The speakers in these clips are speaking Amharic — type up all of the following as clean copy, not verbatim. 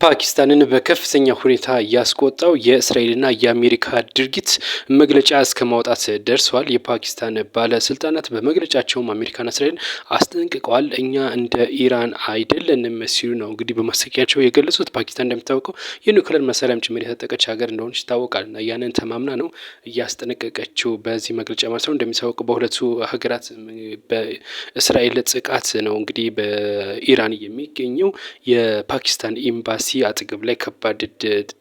ፓኪስታንን በከፍተኛ ሁኔታ ያስቆጣው የእስራኤልና የአሜሪካ ድርጊት መግለጫ እስከ ማውጣት ደርሰዋል። የፓኪስታን ባለስልጣናት በመግለጫቸውም አሜሪካና እስራኤልን አስጠንቅቀዋል። እኛ እንደ ኢራን አይደለንም ሲሉ ነው እንግዲህ በማስጠንቀቂያቸው የገለጹት። ፓኪስታን እንደሚታወቀው የኒውክሌር መሳሪያም ጭምር የታጠቀች ሀገር እንደሆነች ይታወቃል እና ያንን ተማምና ነው እያስጠነቀቀችው በዚህ መግለጫ ማለት ነው። እንደሚታወቀው በሁለቱ ሀገራት በእስራኤል ጥቃት ነው እንግዲህ በኢራን የሚገኘው የፓኪስታን ኤምባሲ አጠገብ ላይ ከባድ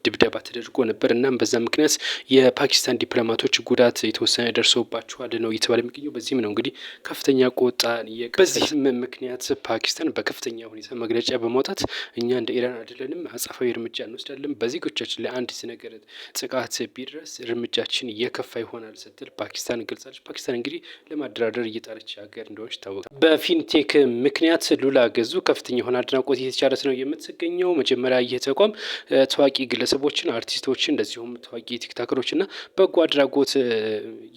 ድብደባ ተደርጎ ነበር። እናም በዛ ምክንያት የፓኪስታን ዲፕሎማቶች ጉዳት የተወሰነ ደርሶባቸዋል ነው እየተባለ የሚገኘው። በዚህም ነው እንግዲህ ከፍተኛ ቁጣ በዚህም ምክንያት ፓኪስታን በከፍተኛ ሁኔታ መግለጫ በማውጣት እኛ እንደ ኢራን አይደለንም፣ አጸፋዊ እርምጃ እንወስዳለን፣ በዜጎቻችን ላይ አንድ ነገር ጥቃት ቢድረስ እርምጃችን እየከፋ ይሆናል ስትል ፓኪስታን ገልጻለች። ፓኪስታን እንግዲህ ለማደራደር እየጣረች ሀገር እንደሆነች ይታወቃል። በፊንቴክ ምክንያት ሉላ ገዙ ከፍተኛ የሆነ አድናቆት እየተቻለት ነው የምትገኘው። መጀመሪያ ይህ ተቋም ታዋቂ ግለሰቦችን፣ አርቲስቶችን እንደዚሁም ታዋቂ ቲክታከሮችና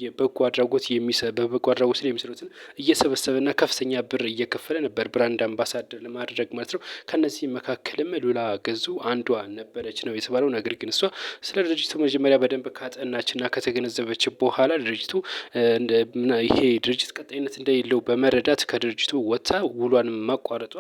በበጎ አድራጎት ላይ የሚሰሩትን እየሰበሰበና ከፍተኛ ብር እየከፈለ ነበር ብራንድ አምባሳደር ለማድረግ ማለት ነው። ከነዚህ መካከልም ሉላ ገዙ አንዷ ነበረች ነው የተባለው። ነገር ግን እሷ ስለ ድርጅቱ መጀመሪያ በደንብ ካጠናችና ከተገነዘበች በኋላ ድርጅቱ ይሄ ድርጅት ቀጣይነት እንደሌለው በመረዳት ከድርጅቱ ወጥታ ውሏን ማቋረጧ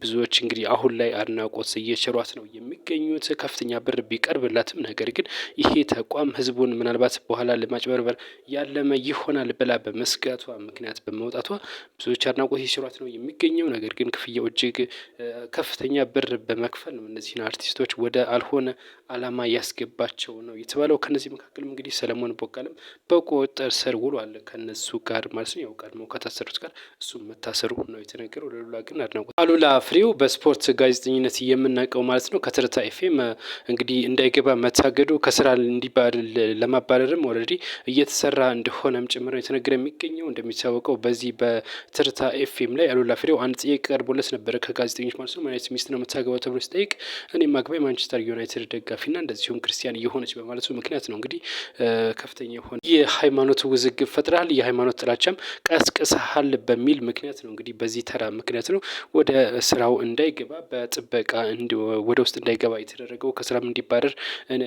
ብዙዎች እንግዲህ አሁን ላይ አድናቆት እየቸሯት ነው የሚገኙት። ከፍተኛ ብር ቢቀርብላትም ነገር ግን ይሄ ተቋም ህዝቡን ምናልባት በኋላ ለማጭበርበር ያለመ ይሆናል ብላ በመስጋቷ ምክንያት በመውጣቷ ብዙዎች አድናቆት እየቸሯት ነው የሚገኘው። ነገር ግን ክፍያው እጅግ ከፍተኛ ብር በመክፈል ነው እነዚህን አርቲስቶች ወደ አልሆነ አላማ ያስገባቸው ነው የተባለው። ከነዚህ መካከልም እንግዲህ ሰለሞን ቦጋለም በቁጥጥር ስር ውሏል ከነሱ ጋር ማለት ነው። ያው ቀድሞ ከታሰሩት ጋር እሱም መታሰሩ ነው የተነገረው። ለሉላ ግን አድናቆት አሉላ ፍሬው በስፖርት ጋዜጠኝነት የምናውቀው ማለት ነው ከትርታ ኤፍኤም እንግዲህ እንዳይገባ መታገዱ ከስራ እንዲባረር ለማባረርም ኦልሬዲ እየተሰራ እንደሆነም ጭምር የተነገረ የሚገኘው። እንደሚታወቀው በዚህ በትርታ ኤፍኤም ላይ አሉላ ፍሬው አንድ ጥያቄ ቀርቦለት ነበረ ከጋዜጠኞች ማለት ነው። ማለት ሚስት ነው የምታገባው ተብሎ ሲጠይቅ እኔ ማግባ የማንቸስተር ዩናይትድ ደጋፊና እንደዚሁም ክርስቲያን እየሆነች በማለቱ ምክንያት ነው እንግዲህ ከፍተኛ የሆነ የሃይማኖት ውዝግብ ፈጥረሃል፣ የሃይማኖት ጥላቻም ቀስቅሰሃል በሚል ምክንያት ነው እንግዲህ በዚህ ተራ ምክንያት ነው ወደ ስራው እንዳይገባ በጥበቃ ወደ ውስጥ እንዳይገባ የተደረገው። ከስራም እንዲባረር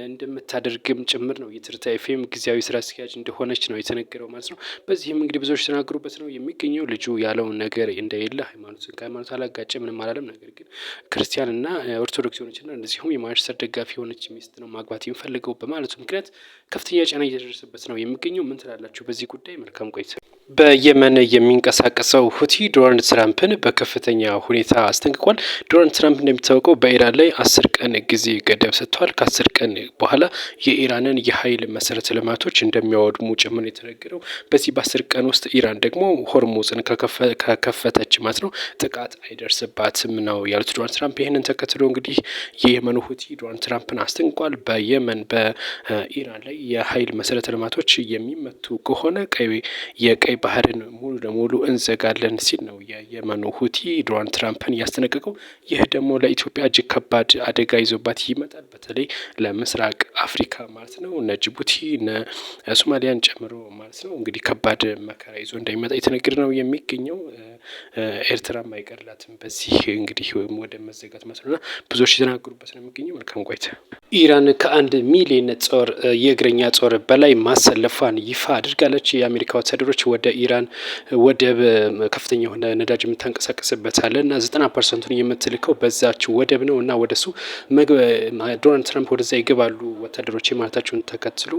እንደምታደርግም ጭምር ነው። የትርታ ኤፍኤም ጊዜያዊ ስራ አስኪያጅ እንደሆነች ነው የተነገረው ማለት ነው። በዚህም እንግዲህ ብዙዎች ተናግሩበት ነው የሚገኘው። ልጁ ያለውን ነገር እንደሌለ ሃይማኖትን ከሃይማኖት አላጋጨ ምንም አላለም። ነገር ግን ክርስቲያንና ኦርቶዶክስ የሆነችና እንደዚሁም የማንቸስተር ደጋፊ የሆነች ሚስት ነው ማግባት የሚፈልገው በማለቱ ምክንያት ከፍተኛ ጫና እየደረሰበት ነው የሚገኘው። ምን ትላላችሁ በዚህ ጉዳይ? መልካም ቆይታ። በየመን የሚንቀሳቀሰው ሁቲ ዶናልድ ትራምፕን በከፍተኛ ሁኔታ አስጠንቅቋል። ዶናልድ ትራምፕ እንደሚታወቀው በኢራን ላይ 10 ቀን ጊዜ ገደብ ሰጥተዋል። ከ10 ቀን በኋላ የኢራንን የኃይል መሰረተ ልማቶች እንደሚያወድሙ ጭምር የተነገረው። በዚህ በ10 ቀን ውስጥ ኢራን ደግሞ ሆርሙዝን ከከፈተች ማለት ነው ጥቃት አይደርስባትም ነው ያሉት ዶናልድ ትራምፕ። ይህንን ተከትሎ እንግዲህ የየመኑ ሁቲ ዶናልድ ትራምፕን አስጠንቅቋል። በየመን በኢራን ላይ የኃይል መሰረተ ልማቶች የሚመቱ ከሆነ የቀይ ባህርን ሙሉ ለሙሉ እንዘጋለን ሲል ነው የየመኑ ሁቲ ዶናልድ ትራምፕን ያስጠነቀቀው። ይህ ደግሞ ለኢትዮጵያ እጅግ ከባድ አደጋ ይዞባት ይመጣል። በተለይ ለምስራቅ አፍሪካ ማለት ነው እነ ጅቡቲ እነ ሶማሊያን ጨምሮ ማለት ነው እንግዲህ ከባድ መከራ ይዞ እንዳይመጣ የተነገረ ነው የሚገኘው። ኤርትራም አይቀርላትም በዚህ እንግዲህ ወደ መዘጋት መስሎና ብዙዎች የተናገሩበት ነው የሚገኘው። መልካም ቆይታ። ኢራን ከ1 ሚሊዮን ጦር የእግረኛ ጦር በላይ ማሰለፏን ይፋ አድርጋለች። የአሜሪካ ወታደሮች ወደ ኢራን ወደብ ከፍተኛ የሆነ ነዳጅ የምታንቀሳቀስበት አለ እና 90% የምትልከው በዛች ወደብ ነው እና ወደሱ ዶናልድ ትራምፕ ወደዛ ይገባሉ ወታደሮች ማለታቸውን ተከትሎ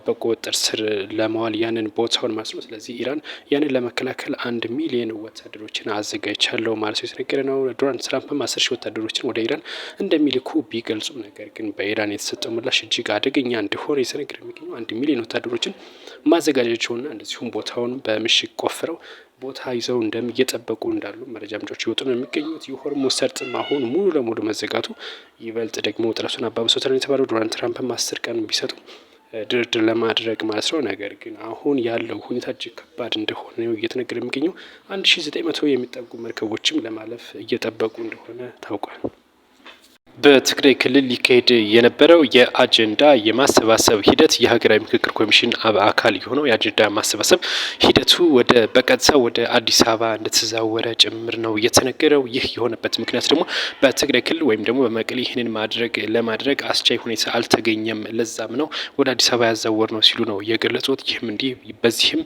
በቁጥጥር ስር ለማዋል ያንን ቦታውን ማለት ነው። ስለዚህ ኢራን ያንን ለመከላከል 1 ሚሊዮን ወታደሮችን አዘጋጅቻለሁ ማለት ነው የተነገረ ነው። ዶናልድ ትራምፕም 10 ሺህ ወታደሮችን ወደ ኢራን እንደሚልኩ ቢገልጹም ነገር ግን በኢራን የተሰጠው ምላሽ እጅግ አደገኛ እንደሆነ የተነገረ የሚገኘው 1 ሚሊዮን ወታደሮችን ማዘጋጀታቸውና እንደዚሁም ቦታውን በምሽግ ቆፍረው ቦታ ይዘው እየጠበቁ እንዳሉ መረጃ ምንጮች ይወጡ ነው የሚገኙት። የሆርሙዝ ሰርጥም አሁን ሙሉ ለሙሉ መዘጋቱ ይበልጥ ደግሞ ውጥረቱን አባብሶታል የተባለው ዶናልድ ትራምፕም 10 ቀን ቢሰጡ ድርድር ለማድረግ ማለት ነው። ነገር ግን አሁን ያለው ሁኔታ እጅግ ከባድ እንደሆነ ነው እየተነገረ የሚገኘው። 1900 የሚጠጉ መርከቦችም ለማለፍ እየጠበቁ እንደሆነ ታውቋል። በትግራይ ክልል ሊካሄድ የነበረው የአጀንዳ የማሰባሰብ ሂደት የሀገራዊ ምክክር ኮሚሽን አካል የሆነው የአጀንዳ ማሰባሰብ ሂደቱ በቀጥታ ወደ አዲስ አበባ እንደተዛወረ ጭምር ነው የተነገረው። ይህ የሆነበት ምክንያት ደግሞ በትግራይ ክልል ወይም ደግሞ በመቀሌ ይህንን ለማድረግ አስቻይ ሁኔታ አልተገኘም፣ ለዛም ነው ወደ አዲስ አበባ ያዛወር ነው ሲሉ ነው የገለጹት። ይህም በዚህም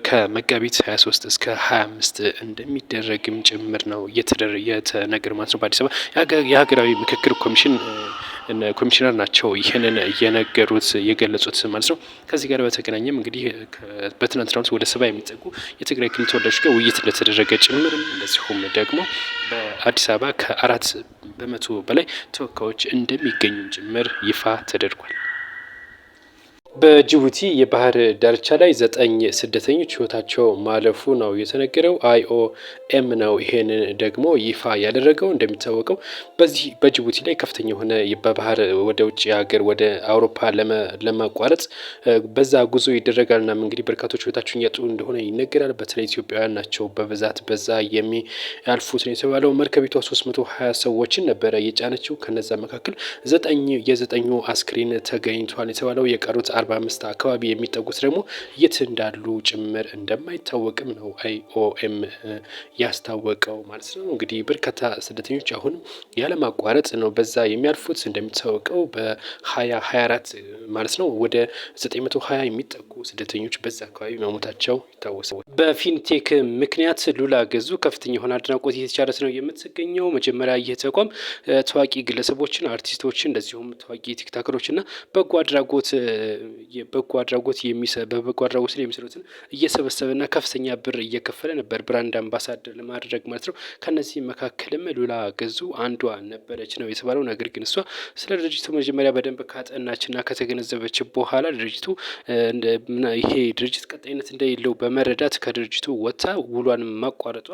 ከመጋቢት 23 እስከ 25 እንደሚደረግም ጭምር ነው የተነገረ ማለት ነው። በአዲስ አበባ የሀገራዊ ምክክር ኮሚሽን ኮሚሽነር ናቸው ይህንን የገለጹት ማለት ነው። ከዚህ ጋር በተገናኘም እንግዲህ በትናንትናው ዕለት ወደ 70 የሚጠጉ የትግራይ ክልል ተወላጆች ጋር ውይይት እንደተደረገ ጭምርም እንደዚሁም ደግሞ በአዲስ አበባ ከ4% በላይ ተወካዮች እንደሚገኙም ጭምር ይፋ ተደርጓል። በጅቡቲ የባህር ዳርቻ ላይ 9 ስደተኞች ህይወታቸው ማለፉ ነው የተነገረው። IOM ነው ይሄንን ደግሞ ይፋ ያደረገው። እንደሚታወቀው በዚህ በጅቡቲ ላይ ከፍተኛ የሆነ በባህር ወደ ውጭ ሀገር ወደ አውሮፓ ለማቋረጥ በዛ ጉዞ ይደረጋል። እናም እንግዲህ በርካቶች ህይወታቸውን ያጡ እንደሆነ ይነገራል። በተለይ ኢትዮጵያውያን ናቸው በብዛት በዛ የሚያልፉት ነው የተባለው። መርከቢቷ 320 ሰዎችን ነበረ የጫነችው። ከነዛ መካከል 9 አስክሬን ተገኝቷል የተባለው። የቀሩት 45 አካባቢ የሚጠጉት ደግሞ የት እንዳሉ ጭምር እንደማይታወቅም ነው IOM ያስታወቀው ማለት ነው። እንግዲህ በርካታ ስደተኞች አሁን ያለማቋረጥ ነው በዛ የሚያልፉት። እንደሚታወቀው በ2024 ማለት ነው ወደ 920 የሚጠጉ ስደተኞች በዛ አካባቢ መሞታቸው ይታወሳል። በፊንቴክ ምክንያት ሉላ ገዙ ከፍተኛ የሆነ አድናቆት እየተቻለት ነው የምትገኘው። መጀመሪያ ይህ ተቋም ታዋቂ ግለሰቦችን፣ አርቲስቶችን እንደዚሁም ታዋቂ ቲክታከሮች እና በጎ አድራጎት በበጎ አድራጎት ላይ የሚሰሩትን እየሰበሰበና ከፍተኛ ብር እየከፈለ ነበር ብራንድ አምባሳደር ለማድረግ ማለት ነው። ከነዚህ መካከልም ሉላ ገዙ አንዷ ነበረች ነው የተባለው። ነገር ግን እሷ ስለ ድርጅቱ መጀመሪያ በደንብ ካጠናችና ከተገነዘበች በኋላ ድርጅቱ ይሄ ድርጅት ቀጣይነት እንደሌለው በመረዳት ከድርጅቱ ወጥታ ውሏን ማቋረጧ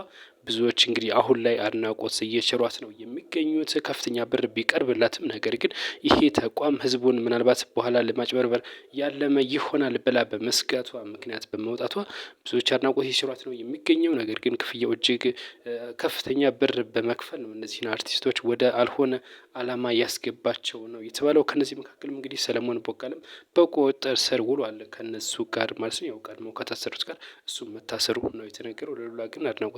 ብዙዎች እንግዲህ አሁን ላይ አድናቆት እየቸሯት ነው የሚገኙት። ከፍተኛ ብር ቢቀርብላትም ነገር ግን ይሄ ተቋም ህዝቡን ምናልባት በኋላ ለማጭበርበር ያለመ ይሆናል ብላ በመስጋቷ ምክንያት በመውጣቷ ብዙዎች አድናቆት እየቸሯት ነው የሚገኘው። ነገር ግን ክፍያው እጅግ ከፍተኛ ብር በመክፈል ነው እነዚህን አርቲስቶች ወደ አልሆነ አላማ ያስገባቸው ነው የተባለው። ከነዚህ መካከልም እንግዲህ ሰለሞን ቦጋለም በቁጥጥር ስር ውሏል ከነሱ ጋር ማለት ነው። ያው ቀድሞ ከታሰሩት ጋር እሱም መታሰሩ ነው የተነገረው። ለሉላ ግን አድናቆት